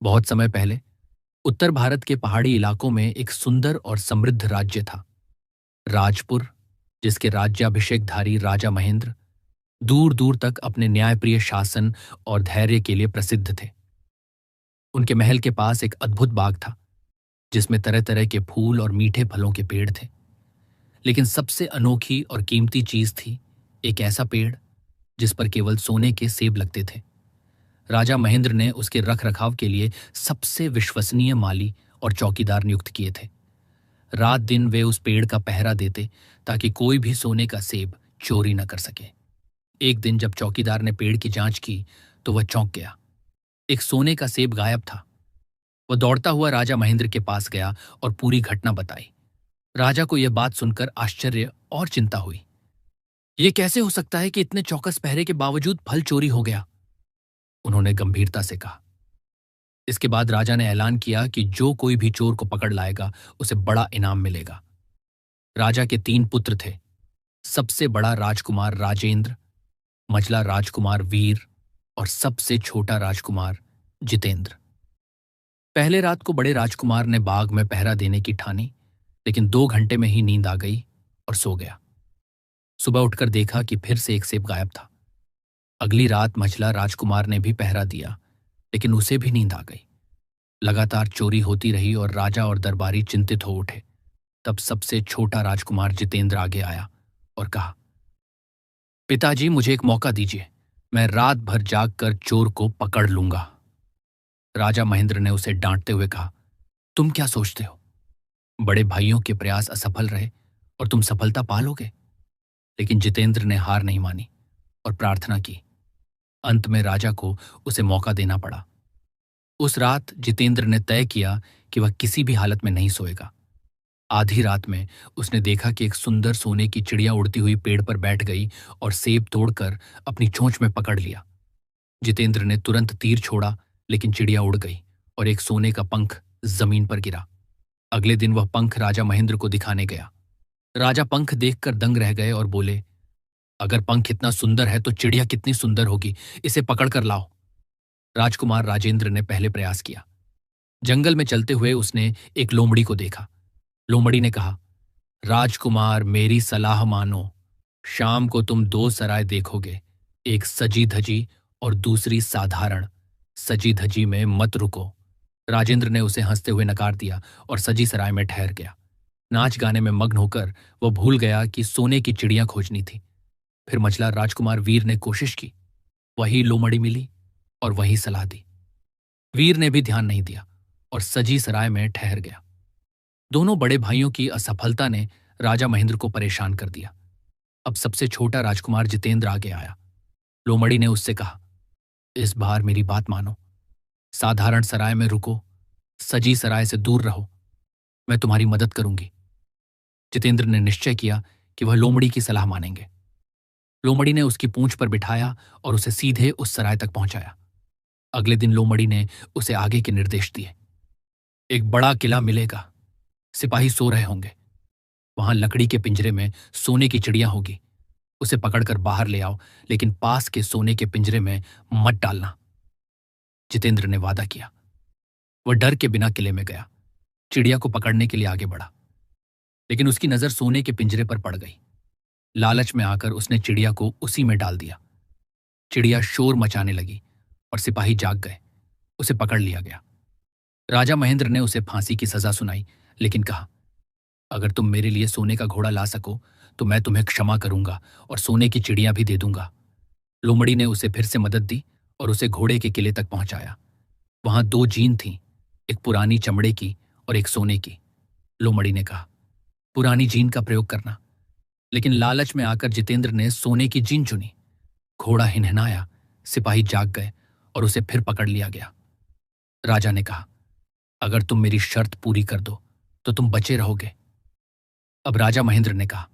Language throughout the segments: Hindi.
बहुत समय पहले उत्तर भारत के पहाड़ी इलाकों में एक सुंदर और समृद्ध राज्य था, राजपुर, जिसके राज्याभिषेकधारी राजा महेंद्र दूर दूर तक अपने न्यायप्रिय शासन और धैर्य के लिए प्रसिद्ध थे। उनके महल के पास एक अद्भुत बाग था, जिसमें तरह तरह के फूल और मीठे फलों के पेड़ थे। लेकिन सबसे अनोखी और कीमती चीज थी एक ऐसा पेड़ जिस पर केवल सोने के सेब लगते थे। राजा महेंद्र ने उसके रख रखाव के लिए सबसे विश्वसनीय माली और चौकीदार नियुक्त किए थे। रात दिन वे उस पेड़ का पहरा देते ताकि कोई भी सोने का सेब चोरी न कर सके। एक दिन जब चौकीदार ने पेड़ की जांच की तो वह चौंक गया। एक सोने का सेब गायब था। वह दौड़ता हुआ राजा महेंद्र के पास गया और पूरी घटना बताई। राजा को यह बात सुनकर आश्चर्य और चिंता हुई। यह कैसे हो सकता है कि इतने चौकस पहरे के बावजूद फल चोरी हो गया? उन्होंने गंभीरता से कहा। इसके बाद राजा ने ऐलान किया कि जो कोई भी चोर को पकड़ लाएगा उसे बड़ा इनाम मिलेगा। राजा के 3 पुत्र थे। सबसे बड़ा राजकुमार राजेंद्र, मझला राजकुमार वीर और सबसे छोटा राजकुमार जितेंद्र। पहले रात को बड़े राजकुमार ने बाग में पहरा देने की ठानी, लेकिन 2 घंटे में ही नींद आ गई और सो गया। सुबह उठकर देखा कि फिर से एक सेब गायब था। अगली रात मझला राजकुमार ने भी पहरा दिया, लेकिन उसे भी नींद आ गई। लगातार चोरी होती रही और राजा और दरबारी चिंतित हो उठे। तब सबसे छोटा राजकुमार जितेंद्र आगे आया और कहा, पिताजी, मुझे एक मौका दीजिए, मैं रात भर जागकर चोर को पकड़ लूंगा। राजा महेंद्र ने उसे डांटते हुए कहा, तुम क्या सोचते हो? बड़े भाइयों के प्रयास असफल रहे और तुम सफलता पा लोगे? लेकिन जितेंद्र ने हार नहीं मानी और प्रार्थना की। अंत में राजा को उसे मौका देना पड़ा। उस रात जितेंद्र ने तय किया कि वह किसी भी हालत में नहीं सोएगा। आधी रात में उसने देखा कि एक सुंदर सोने की चिड़िया उड़ती हुई पेड़ पर बैठ गई और सेब तोड़कर अपनी चोंच में पकड़ लिया। जितेंद्र ने तुरंत तीर छोड़ा, लेकिन चिड़िया उड़ गई और एक सोने का पंख जमीन पर गिरा। अगले दिन वह पंख राजा महेंद्र को दिखाने गया। राजा पंख देखकर दंग रह गए और बोले, अगर पंख इतना सुंदर है तो चिड़िया कितनी सुंदर होगी, इसे पकड़ कर लाओ। राजकुमार राजेंद्र ने पहले प्रयास किया। जंगल में चलते हुए उसने एक लोमड़ी को देखा। लोमड़ी ने कहा, राजकुमार, मेरी सलाह मानो। शाम को तुम 2 सराय देखोगे, एक सजी धजी और दूसरी साधारण। सजी धजी में मत रुको। राजेंद्र ने उसे हंसते हुए नकार दिया और सजी सराय में ठहर गया। नाच गाने में मग्न होकर वह भूल गया कि सोने की चिड़िया खोजनी थी। फिर मझला राजकुमार वीर ने कोशिश की। वही लोमड़ी मिली और वही सलाह दी। वीर ने भी ध्यान नहीं दिया और सजी सराय में ठहर गया। दोनों बड़े भाइयों की असफलता ने राजा महेंद्र को परेशान कर दिया। अब सबसे छोटा राजकुमार जितेंद्र आगे आया। लोमड़ी ने उससे कहा, इस बार मेरी बात मानो। साधारण सराय में रुको, सजी सराय से दूर रहो। मैं तुम्हारी मदद करूंगी। जितेंद्र ने निश्चय किया कि वह लोमड़ी की सलाह मानेंगे। लोमड़ी ने उसकी पूंछ पर बिठाया और उसे सीधे उस सराय तक पहुंचाया। अगले दिन लोमड़ी ने उसे आगे के निर्देश दिए। एक बड़ा किला मिलेगा, सिपाही सो रहे होंगे। वहां लकड़ी के पिंजरे में सोने की चिड़िया होगी। उसे पकड़कर बाहर ले आओ, लेकिन पास के सोने के पिंजरे में मत डालना। जितेंद्र ने वादा किया। वह डर के बिना किले में गया। चिड़िया को पकड़ने के लिए आगे बढ़ा, लेकिन उसकी नजर सोने के पिंजरे पर पड़ गई। लालच में आकर उसने चिड़िया को उसी में डाल दिया। चिड़िया शोर मचाने लगी और सिपाही जाग गए। उसे पकड़ लिया गया। राजा महेंद्र ने उसे फांसी की सजा सुनाई, लेकिन कहा, अगर तुम मेरे लिए सोने का घोड़ा ला सको तो मैं तुम्हें क्षमा करूंगा और सोने की चिड़िया भी दे दूंगा। लोमड़ी ने उसे फिर से मदद दी और उसे घोड़े के किले तक पहुंचाया। वहां 2 जीन थीं, एक पुरानी चमड़े की और एक सोने की। लोमड़ी ने कहा, पुरानी जीन का प्रयोग करना, लेकिन लालच में आकर जितेंद्र ने सोने की जीन चुनी। घोड़ा हिनहिनाया, सिपाही जाग गए और उसे फिर पकड़ लिया गया। राजा ने कहा, अगर तुम मेरी शर्त पूरी कर दो तो तुम बचे रहोगे। अब राजा महेंद्र ने कहा,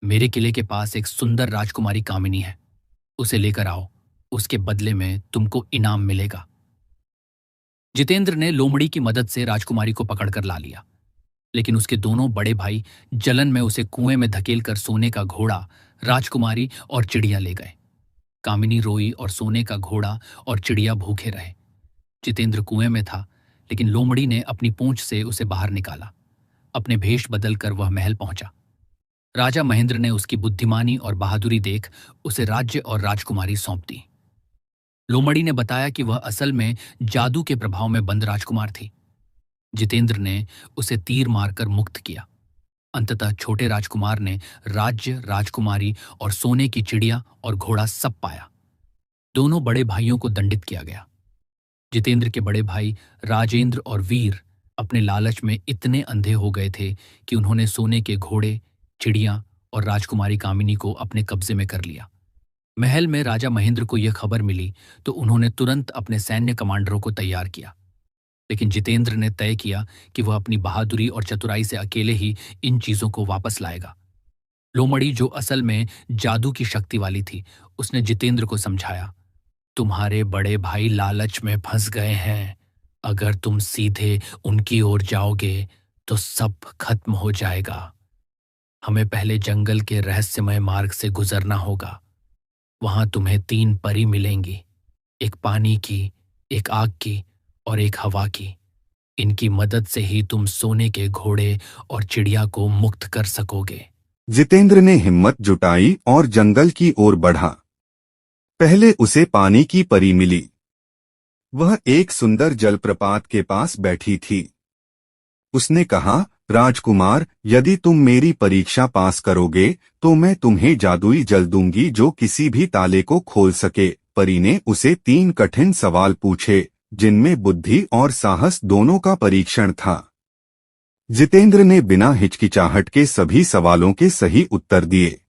मेरे किले के पास एक सुंदर राजकुमारी कामिनी है, उसे लेकर आओ, उसके बदले में तुमको इनाम मिलेगा। जितेंद्र ने लोमड़ी की मदद से राजकुमारी को पकड़कर ला लिया, लेकिन उसके दोनों बड़े भाई जलन में उसे कुएं में धकेलकर सोने का घोड़ा, राजकुमारी और चिड़िया ले गए। कामिनी रोई और सोने का घोड़ा और चिड़िया भूखे रहे। जितेंद्र कुएं में था, लेकिन लोमड़ी ने अपनी पूंछ से उसे बाहर निकाला। अपने भेष बदलकर वह महल पहुंचा। राजा महेंद्र ने उसकी बुद्धिमानी और बहादुरी देख उसे राज्य और राजकुमारी सौंप दी। लोमड़ी ने बताया कि वह असल में जादू के प्रभाव में बंद राजकुमार थी। जितेंद्र ने उसे तीर मारकर मुक्त किया। अंततः छोटे राजकुमार ने राज्य, राजकुमारी और सोने की चिड़िया और घोड़ा सब पाया। दोनों बड़े भाइयों को दंडित किया गया। जितेंद्र के बड़े भाई राजेंद्र और वीर अपने लालच में इतने अंधे हो गए थे कि उन्होंने सोने के घोड़े, चिड़िया और राजकुमारी कामिनी को अपने कब्जे में कर लिया। महल में राजा महेंद्र को यह खबर मिली तो उन्होंने तुरंत अपने सैन्य कमांडरों को तैयार किया। लेकिन जितेंद्र ने तय किया कि वह अपनी बहादुरी और चतुराई से अकेले ही इन चीजों को वापस लाएगा। लोमड़ी, जो असल में जादू की शक्ति वाली थी, उसने जितेंद्र को समझाया, तुम्हारे बड़े भाई लालच में फंस गए हैं। अगर तुम सीधे उनकी ओर जाओगे तो सब खत्म हो जाएगा। हमें पहले जंगल के रहस्यमय मार्ग से गुजरना होगा। वहां तुम्हें 3 परी मिलेंगी, एक पानी की, एक आग की और एक हवा की। इनकी मदद से ही तुम सोने के घोड़े और चिड़िया को मुक्त कर सकोगे। जितेंद्र ने हिम्मत जुटाई और जंगल की ओर बढ़ा। पहले उसे पानी की परी मिली। वह एक सुंदर जलप्रपात के पास बैठी थी। उसने कहा, राजकुमार, यदि तुम मेरी परीक्षा पास करोगे तो मैं तुम्हें जादुई जल दूंगी जो किसी भी ताले को खोल सके। परी ने उसे 3 कठिन सवाल पूछे, जिनमें बुद्धि और साहस दोनों का परीक्षण था। जितेंद्र ने बिना हिचकिचाहट के सभी सवालों के सही उत्तर दिए।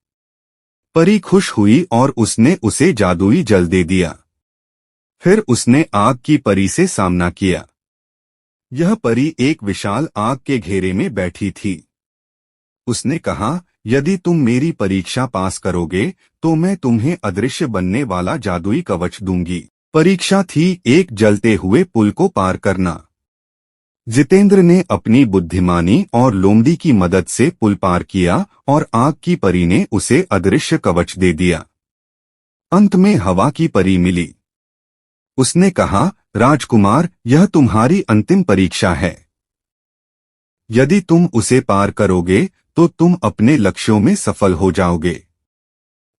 परी खुश हुई और उसने उसे जादुई जल दे दिया। फिर उसने आग की परी से सामना किया। यह परी एक विशाल आग के घेरे में बैठी थी। उसने कहा, यदि तुम मेरी परीक्षा पास करोगे तो मैं तुम्हें अदृश्य बनने वाला जादुई कवच दूंगी। परीक्षा थी एक जलते हुए पुल को पार करना। जितेंद्र ने अपनी बुद्धिमानी और लोमड़ी की मदद से पुल पार किया और आग की परी ने उसे अदृश्य कवच दे दिया। अंत में हवा की परी मिली। उसने कहा, राजकुमार, यह तुम्हारी अंतिम परीक्षा है। यदि तुम उसे पार करोगे तो तुम अपने लक्ष्यों में सफल हो जाओगे।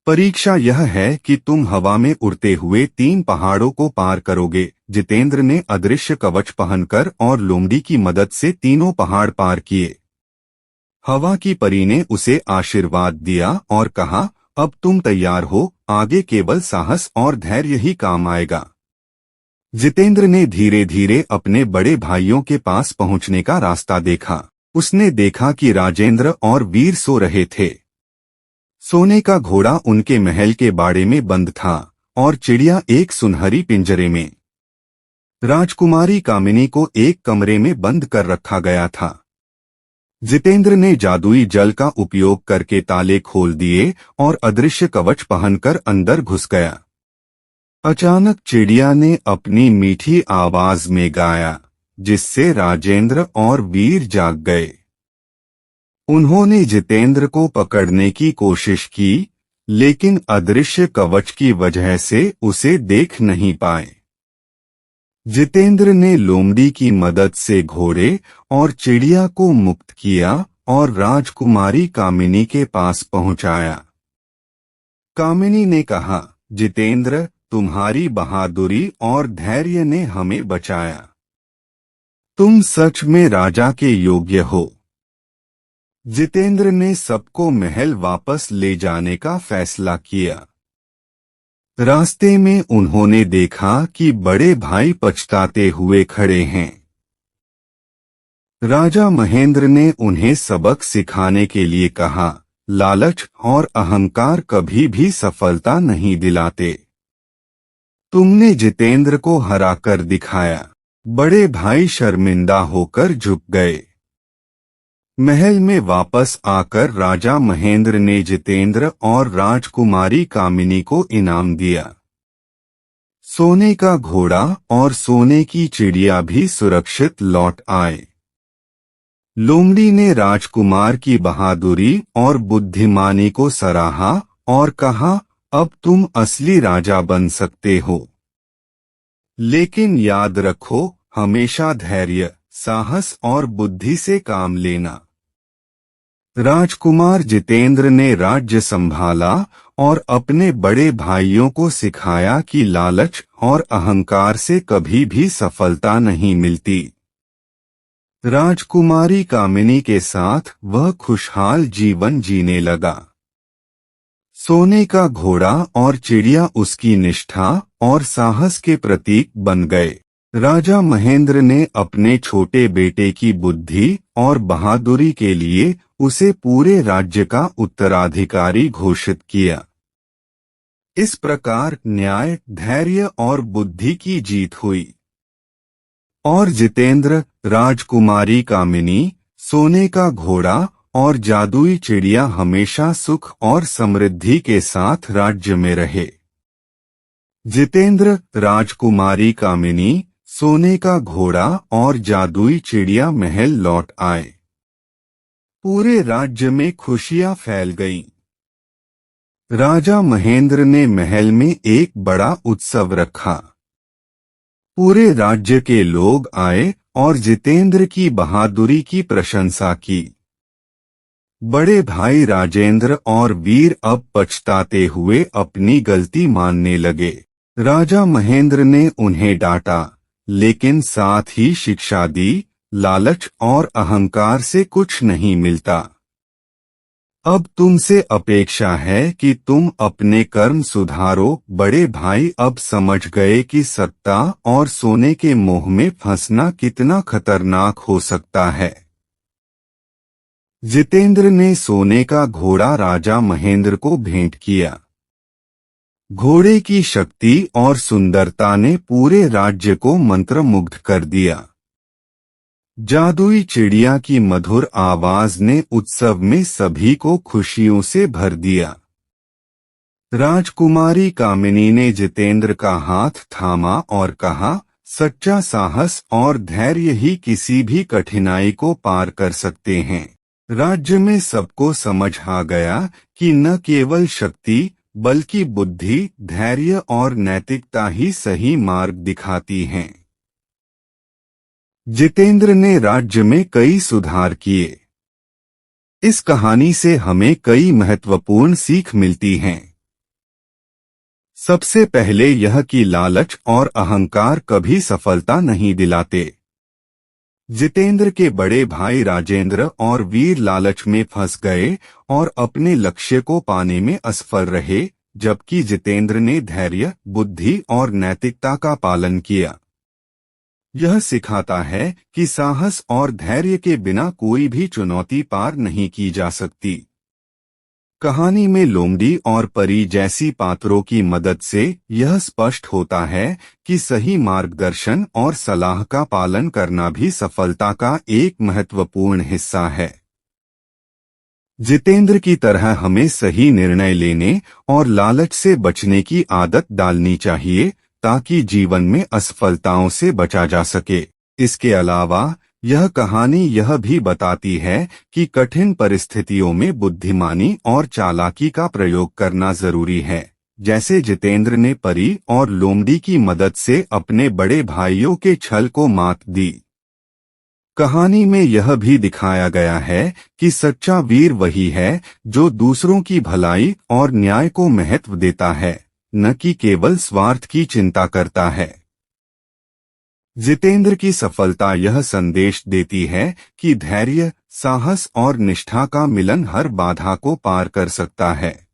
परीक्षा यह है कि तुम हवा में उड़ते हुए 3 पहाड़ों को पार करोगे। जितेंद्र ने अदृश्य कवच पहनकर और लोमड़ी की मदद से तीनों पहाड़ पार किए। हवा की परी ने उसे आशीर्वाद दिया और कहा, अब तुम तैयार हो, आगे केवल साहस और धैर्य ही काम आएगा। जितेंद्र ने धीरे धीरे अपने बड़े भाइयों के पास पहुंचने का रास्ता देखा। उसने देखा कि राजेंद्र और वीर सो रहे थे। सोने का घोड़ा उनके महल के बाड़े में बंद था और चिड़िया एक सुनहरी पिंजरे में। राजकुमारी कामिनी को एक कमरे में बंद कर रखा गया था। जितेंद्र ने जादुई जल का उपयोग करके ताले खोल दिए और अदृश्य कवच पहनकर अंदर घुस गया। अचानक चिड़िया ने अपनी मीठी आवाज में गाया, जिससे राजेंद्र और वीर जाग गए। उन्होंने जितेंद्र को पकड़ने की कोशिश की, लेकिन अदृश्य कवच की वजह से उसे देख नहीं पाए। जितेंद्र ने लोमड़ी की मदद से घोड़े और चिड़िया को मुक्त किया और राजकुमारी कामिनी के पास पहुंचाया। कामिनी ने कहा, जितेंद्र, तुम्हारी बहादुरी और धैर्य ने हमें बचाया। तुम सच में राजा के योग्य हो। जितेंद्र ने सबको महल वापस ले जाने का फैसला किया। रास्ते में उन्होंने देखा कि बड़े भाई पछताते हुए खड़े हैं। राजा महेंद्र ने उन्हें सबक सिखाने के लिए कहा, लालच और अहंकार कभी भी सफलता नहीं दिलाते। तुमने जितेंद्र को हराकर दिखाया। बड़े भाई शर्मिंदा होकर झुक गए। महल में वापस आकर राजा महेंद्र ने जितेंद्र और राजकुमारी कामिनी को इनाम दिया। सोने का घोड़ा और सोने की चिड़िया भी सुरक्षित लौट आए। लोमड़ी ने राजकुमार की बहादुरी और बुद्धिमानी को सराहा और कहा, अब तुम असली राजा बन सकते हो। लेकिन याद रखो, हमेशा धैर्य, साहस और बुद्धि से काम लेना। राजकुमार जितेंद्र ने राज्य संभाला और अपने बड़े भाइयों को सिखाया कि लालच और अहंकार से कभी भी सफलता नहीं मिलती। राजकुमारी कामिनी के साथ वह खुशहाल जीवन जीने लगा। सोने का घोड़ा और चिड़िया उसकी निष्ठा और साहस के प्रतीक बन गए। राजा महेंद्र ने अपने छोटे बेटे की बुद्धि और बहादुरी के लिए उसे पूरे राज्य का उत्तराधिकारी घोषित किया। इस प्रकार न्याय, धैर्य और बुद्धि की जीत हुई और जितेंद्र, राजकुमारी कामिनी, सोने का घोड़ा और जादुई चिड़िया हमेशा सुख और समृद्धि के साथ राज्य में रहे। जितेंद्र, राजकुमारी कामिनी, सोने का घोड़ा और जादुई चिड़िया महल लौट आए। पूरे राज्य में खुशियां फैल गईं। राजा महेंद्र ने महल में एक बड़ा उत्सव रखा। पूरे राज्य के लोग आए और जितेंद्र की बहादुरी की प्रशंसा की। बड़े भाई राजेंद्र और वीर अब पछताते हुए अपनी गलती मानने लगे। राजा महेंद्र ने उन्हें डांटा, लेकिन साथ ही शिक्षा दी, लालच और अहंकार से कुछ नहीं मिलता। अब तुमसे अपेक्षा है कि तुम अपने कर्म सुधारो। बड़े भाई अब समझ गए कि सत्ता और सोने के मोह में फंसना कितना खतरनाक हो सकता है। जितेंद्र ने सोने का घोड़ा राजा महेंद्र को भेंट किया। घोड़े की शक्ति और सुंदरता ने पूरे राज्य को मंत्रमुग्ध कर दिया। जादुई चिड़िया की मधुर आवाज ने उत्सव में सभी को खुशियों से भर दिया। राजकुमारी कामिनी ने जितेंद्र का हाथ थामा और कहा, सच्चा साहस और धैर्य ही किसी भी कठिनाई को पार कर सकते हैं। राज्य में सबको समझ आ गया कि न केवल शक्ति बल्कि बुद्धि, धैर्य और नैतिकता ही सही मार्ग दिखाती हैं। जितेंद्र ने राज्य में कई सुधार किए। इस कहानी से हमें कई महत्वपूर्ण सीख मिलती हैं। सबसे पहले यह कि लालच और अहंकार कभी सफलता नहीं दिलाते। जितेंद्र के बड़े भाई राजेंद्र और वीर लालच में फंस गए और अपने लक्ष्य को पाने में असफल रहे, जबकि जितेंद्र ने धैर्य, बुद्धि और नैतिकता का पालन किया। यह सिखाता है कि साहस और धैर्य के बिना कोई भी चुनौती पार नहीं की जा सकती। कहानी में लोमड़ी और परी जैसी पात्रों की मदद से यह स्पष्ट होता है कि सही मार्गदर्शन और सलाह का पालन करना भी सफलता का एक महत्वपूर्ण हिस्सा है। जितेंद्र की तरह हमें सही निर्णय लेने और लालच से बचने की आदत डालनी चाहिए ताकि जीवन में असफलताओं से बचा जा सके। इसके अलावा यह कहानी यह भी बताती है कि कठिन परिस्थितियों में बुद्धिमानी और चालाकी का प्रयोग करना जरूरी है, जैसे जितेंद्र ने परी और लोमड़ी की मदद से अपने बड़े भाइयों के छल को मात दी। कहानी में यह भी दिखाया गया है कि सच्चा वीर वही है जो दूसरों की भलाई और न्याय को महत्व देता है, न कि केवल स्वार्थ की चिंता करता है। जितेंद्र की सफलता यह संदेश देती है कि धैर्य, साहस और निष्ठा का मिलन हर बाधा को पार कर सकता है।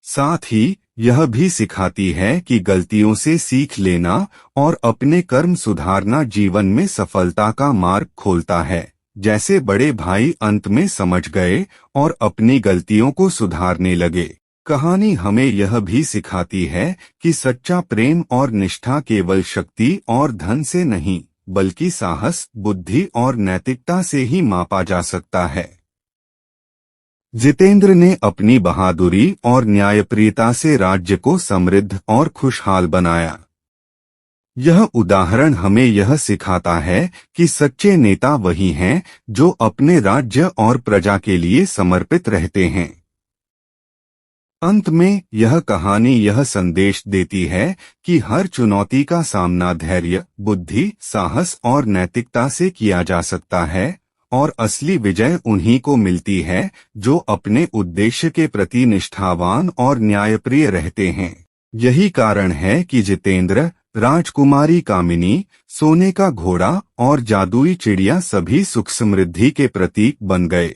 साथ ही यह भी सिखाती है कि गलतियों से सीख लेना और अपने कर्म सुधारना जीवन में सफलता का मार्ग खोलता है, जैसे बड़े भाई अंत में समझ गए और अपनी गलतियों को सुधारने लगे। कहानी हमें यह भी सिखाती है कि सच्चा प्रेम और निष्ठा केवल शक्ति और धन से नहीं, बल्कि साहस, बुद्धि और नैतिकता से ही मापा जा सकता है। जितेंद्र ने अपनी बहादुरी और न्यायप्रियता से राज्य को समृद्ध और खुशहाल बनाया। यह उदाहरण हमें यह सिखाता है कि सच्चे नेता वही हैं जो अपने राज्य और प्रजा के लिए समर्पित रहते हैं। अंत में यह कहानी यह संदेश देती है कि हर चुनौती का सामना धैर्य, बुद्धि, साहस और नैतिकता से किया जा सकता है और असली विजय उन्हीं को मिलती है जो अपने उद्देश्य के प्रति निष्ठावान और न्यायप्रिय रहते हैं। यही कारण है कि जितेंद्र, राजकुमारी कामिनी, सोने का घोड़ा और जादुई चिड़िया सभी सुख समृद्धि के प्रतीक बन गए।